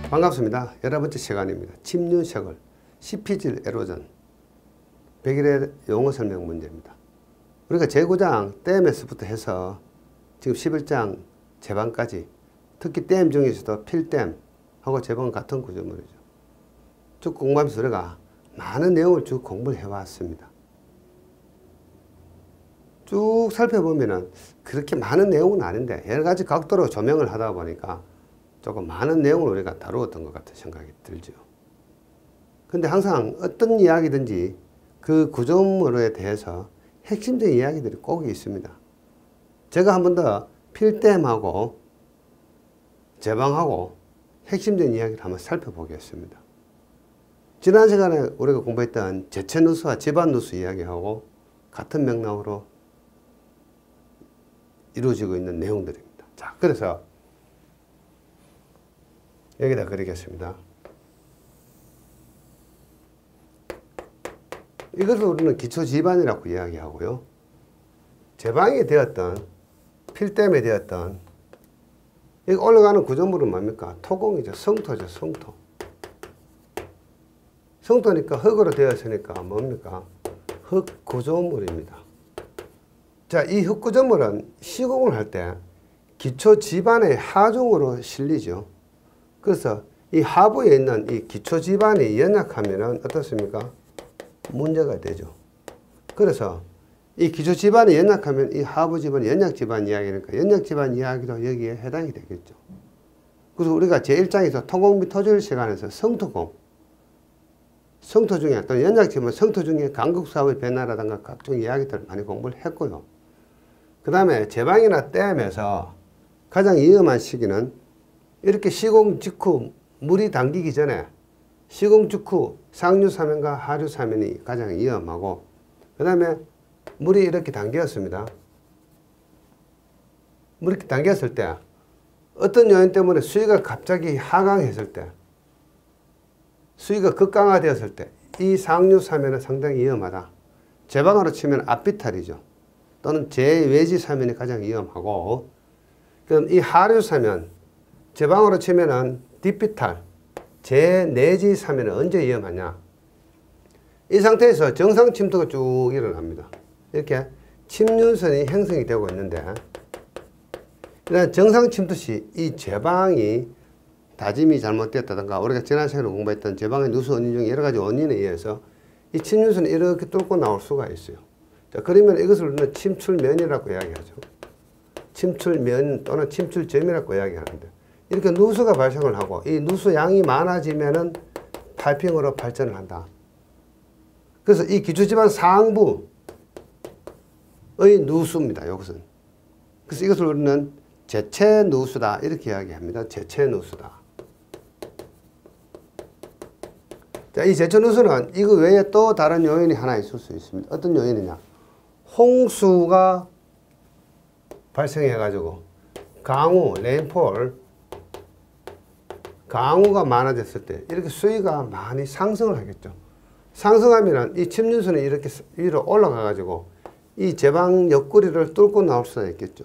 반갑습니다. 11번째 시간입니다. 침륜쇄골, CPG 에로전, 100일의 용어 설명 문제입니다. 우리가 제구장, 댐에서부터 해서 지금 11장 제방까지, 특히 댐 중에서도 필댐하고 제방은 같은 구조물이죠. 쭉 공부하면서 우리가 많은 내용을 쭉 공부를 해왔습니다. 쭉 살펴보면은 그렇게 많은 내용은 아닌데 여러 가지 각도로 조명을 하다 보니까 조금 많은 내용을 우리가 다루었던 것 같은 생각이 들죠. 근데 항상 어떤 이야기든지 그 구조물에 대해서 핵심적인 이야기들이 꼭 있습니다. 제가 한 번 더 필댐하고 제방하고 핵심적인 이야기를 한번 살펴보겠습니다. 지난 시간에 우리가 공부했던 제체누수와 집안누수 이야기하고 같은 맥락으로 이루어지고 있는 내용들입니다. 자, 그래서 여기다 그리겠습니다. 이것을 우리는 기초지반이라고 이야기하고요. 제방이 되었던 필댐이 되었던 여기 올라가는 구조물은 뭡니까? 토공이죠. 성토죠. 성토. 성토니까 흙으로 되었으니까 뭡니까? 흙 구조물입니다. 자, 이 흙 구조물은 시공을 할 때 기초지반의 하중으로 실리죠. 그래서 이 하부에 있는 이 기초지반이 연약하면은 어떻습니까? 문제가 되죠. 그래서 이 기초지반이 연약하면 이 하부지반이 연약지반 이야기니까 연약지반 이야기도 여기에 해당이 되겠죠. 그래서 우리가 제1장에서 토공 및 토질 시간에서 성토공, 성토 중에 또는 연약지반 성토 중에 강국사업의 변화라든가 각종 이야기들을 많이 공부를 했고요. 그 다음에 제방이나 댐에서 가장 위험한 시기는 이렇게 시공 직후 물이 당기기 전에 시공 직후 상류사면과 하류사면이 가장 위험하고, 그 다음에 물이 이렇게 당겼습니다. 물이 이렇게 당겼을 때 어떤 요인 때문에 수위가 갑자기 하강했을 때, 수위가 극강화되었을 때 이 상류사면은 상당히 위험하다. 제방으로 치면 앞비탈이죠. 또는 제외지사면이 가장 위험하고, 그럼 이 하류사면, 제방으로 치면은 뒷비탈, 제내지사면은 언제 위험하냐? 이 상태에서 정상 침투가 쭉 일어납니다. 이렇게 침륜선이 형성이 되고 있는데, 일단 정상 침투 시 이 제방이 다짐이 잘못되었다든가 우리가 지난 시간에 공부했던 제방의 누수 원인 중에 여러 가지 원인에 의해서 이 침륜선이 이렇게 뚫고 나올 수가 있어요. 자, 그러면 이것을 우리는 침출면이라고 이야기하죠. 침출면 또는 침출점이라고 이야기하는데, 이렇게 누수가 발생을 하고 이 누수 양이 많아지면은 파이핑으로 발전을 한다. 그래서 이 기초지반 상부의 누수입니다. 이것은. 그래서 이것을 우리는 제체 누수다 이렇게 이야기합니다. 제체 누수다. 자, 이 제체 누수는 이거 외에 또 다른 요인이 하나 있을 수 있습니다. 어떤 요인이냐? 홍수가 발생해 가지고 강우, 레인폴, 강우가 많아졌을 때 이렇게 수위가 많이 상승을 하겠죠. 상승하면 이 침륜선이 이렇게 위로 올라가 가지고 이 제방 옆구리를 뚫고 나올 수가 있겠죠.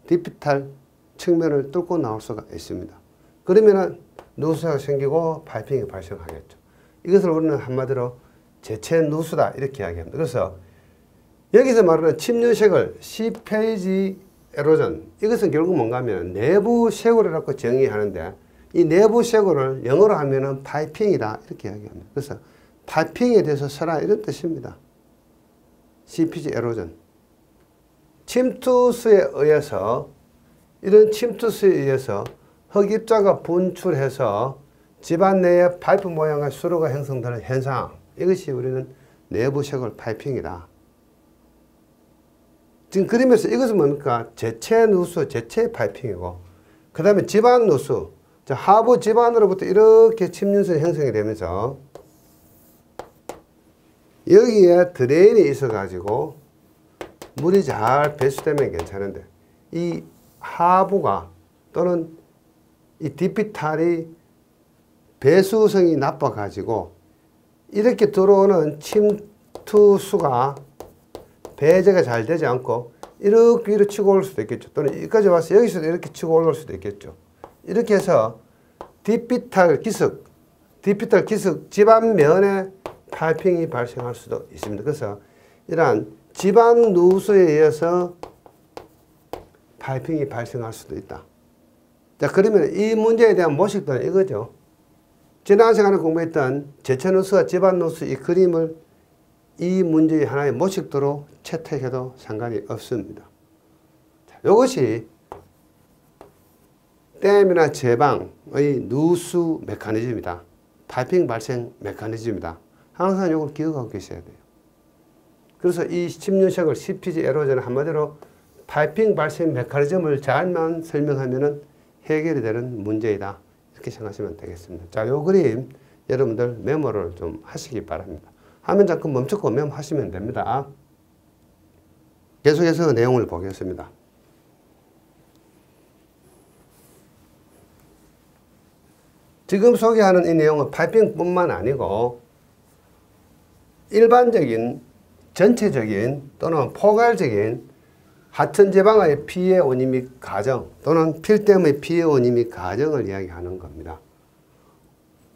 뒷비탈 측면을 뚫고 나올 수가 있습니다. 그러면은 누수가 생기고 파이핑이 발생하겠죠. 이것을 우리는 한마디로 제체 누수다 이렇게 이야기합니다. 그래서 여기서 말하는 침륜쇄골, CPG 에로전, 이것은 결국 뭔가 하면 내부 쇄골이라고 정의하는데, 이 내부 쇄골을 영어로 하면은 파이핑이다 이렇게 이야기합니다. 그래서 파이핑에 대해서 써라 이런 뜻입니다. CPG 에로전. 침투수에 의해서, 이런 침투수에 의해서 흙입자가 분출해서 집안 내에 파이프 모양의 수로가 형성되는 현상, 이것이 우리는 내부 쇄골 파이핑이다. 지금 그림에서 이것은 뭡니까? 제체 누수, 제체 파이핑이고, 그 다음에 집안 누수, 하부 집안으로부터 이렇게 침륜선이 형성이 되면서 여기에 드레인이 있어 가지고 물이 잘 배수되면 괜찮은데, 이 하부가 또는 이 뒷비탈이 배수성이 나빠 가지고 이렇게 들어오는 침투수가 배제가 잘 되지 않고 이렇게 위로 치고 올 수도 있겠죠. 또는 여기까지 와서 여기서 이렇게 치고 올라올 수도 있겠죠. 이렇게 해서 디피탈 기석 집안면에 파이핑이 발생할 수도 있습니다. 그래서 이러한 집안 누수에 의해서 파이핑이 발생할 수도 있다. 자, 그러면 이 문제에 대한 모식도는 이거죠. 지난 시간에 공부했던 제체 누수와 집안 누수 이 그림을 이 문제의 하나의 모식도로 채택해도 상관이 없습니다. 자, 이것이 댐이나 제방의 누수 메커니즘이다. 파이핑 발생 메커니즘이다. 항상 이걸 기억하고 계셔야 돼요. 그래서 이 침륜색을 CPG 에로전 한마디로 파이핑 발생 메커니즘을 잘만 설명하면은 해결이 되는 문제이다. 이렇게 생각하시면 되겠습니다. 자, 요 그림 여러분들 메모를 좀 하시기 바랍니다. 화면 잠깐 멈추고 메모하시면 됩니다. 계속해서 내용을 보겠습니다. 지금 소개하는 이 내용은 파이핑뿐만 아니고 일반적인, 전체적인 또는 포괄적인 하천 제방의 피해 원인 및 가정 또는 필댐의 피해 원인 및 가정을 이야기하는 겁니다.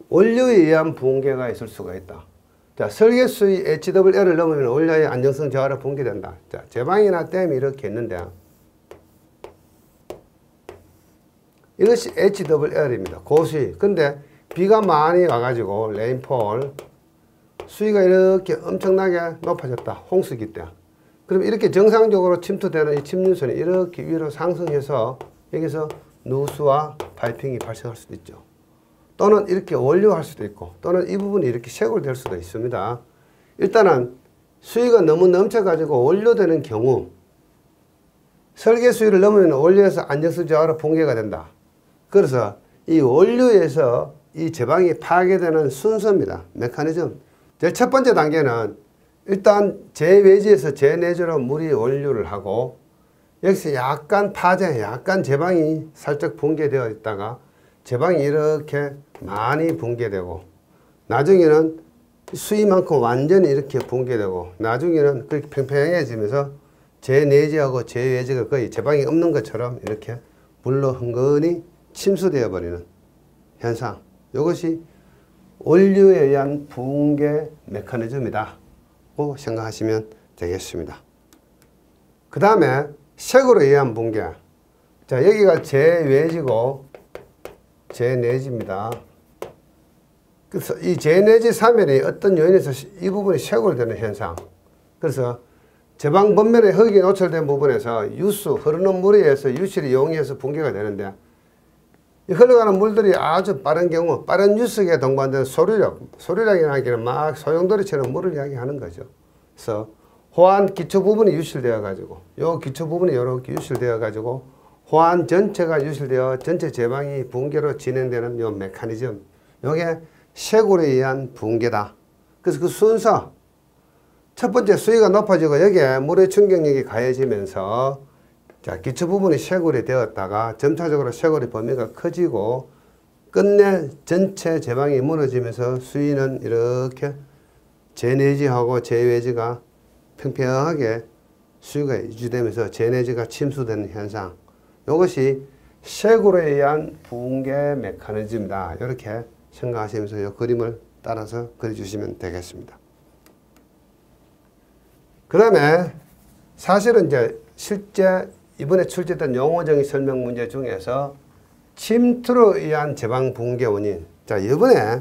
원료에 의한 붕괴가 있을 수가 있다. 자, 설계수의 HWL을 넘으면 원료의 안정성 저하로 붕괴된다. 자, 제방이나 댐이 이렇게 있는데 이것이 HWL입니다. 고수위. 근데 비가 많이 와가지고 레인폴 수위가 이렇게 엄청나게 높아졌다. 홍수기 때. 그럼 이렇게 정상적으로 침투되는 이 침륜선이 이렇게 위로 상승해서 여기서 누수와 파이핑이 발생할 수도 있죠. 또는 이렇게 원료할 수도 있고 또는 이 부분이 이렇게 쇄골될 수도 있습니다. 일단은 수위가 너무 넘쳐가지고 원료되는 경우 설계 수위를 넘으면 원료에서 안정성 저하로 붕괴가 된다. 그래서 이 원료에서 이 제방이 파괴되는 순서입니다. 메커니즘. 제일 첫 번째 단계는 일단 제외지에서 제내지로 물이 원료를 하고 여기서 약간 파제, 약간 제방이 살짝 붕괴되어 있다가 제방이 이렇게 많이 붕괴되고 나중에는 수위만큼 완전히 이렇게 붕괴되고 나중에는 그렇게 평평해지면서 제내지하고 제외지가 거의 제방이 없는 것처럼 이렇게 물로 흥건히 침수되어 버리는 현상. 이것이 원료에 의한 붕괴 메커니즘이다 고 생각하시면 되겠습니다. 그 다음에 색으로 의한 붕괴. 자, 여기가 제외지고 제내지입니다. 그래서 이 제내지 사면이 어떤 요인에서 이 부분이 쇄골 되는 현상. 그래서 제방 본면에 흙이 노출된 부분에서 유수, 흐르는 물에 의해서 유실이 용해서 붕괴가 되는데 이 흘러가는 물들이 아주 빠른 경우 빠른 유속에 동반된 소류량이라는 게 막 소용돌이처럼 물을 이야기하는 거죠. 그래서 호안 기초 부분이 유실되어 가지고 요 기초 부분이 이렇게 유실되어 가지고 호안 전체가 유실되어 전체 제방이 붕괴로 진행되는 요 메커니즘. 요게 쇄골에 의한 붕괴다. 그래서 그 순서 첫 번째 수위가 높아지고 여기에 물의 충격력이 가해지면서 자, 기초 부분이 쇄골이 되었다가 점차적으로 쇄골의 범위가 커지고 끝내 전체 제방이 무너지면서 수위는 이렇게 제내지하고 제외지가 평평하게 수위가 유지되면서 제내지가 침수되는 현상. 이것이 쇄골에 의한 붕괴 메커니즘이다. 이렇게 생각하시면서 이 그림을 따라서 그려주시면 되겠습니다. 그 다음에 사실은 이제 실제 이번에 출제된 용어정의 설명 문제 중에서 침투로 의한 제방 붕괴 원인. 자, 이번에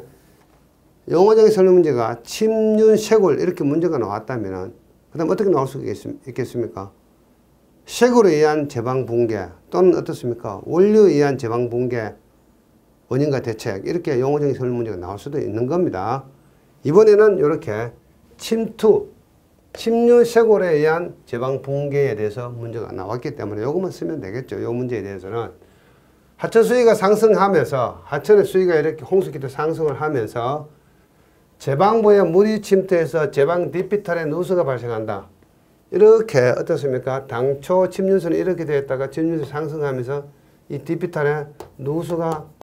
용어정의 설명 문제가 침륜, 쇄골 이렇게 문제가 나왔다면 그 다음 어떻게 나올 수 있겠습니까? 쇄골에 의한 제방 붕괴 또는 어떻습니까? 원료에 의한 제방 붕괴 원인과 대책 이렇게 용어정의 설명 문제가 나올 수도 있는 겁니다. 이번에는 이렇게 침투, 침륜, 쇄골에 의한 제방 붕괴에 대해서 문제가 나왔기 때문에 이것만 쓰면 되겠죠. 이 문제에 대해서는 하천 수위가 상승하면서 하천의 수위가 이렇게 홍수기도 상승을 하면서 제방부에 물이 침투해서 제방 디피탈에 누수가 발생한다. 이렇게 어떻습니까? 당초 침륜선이 이렇게 되었다가 침륜선이 상승하면서 이 디피탈에 누수가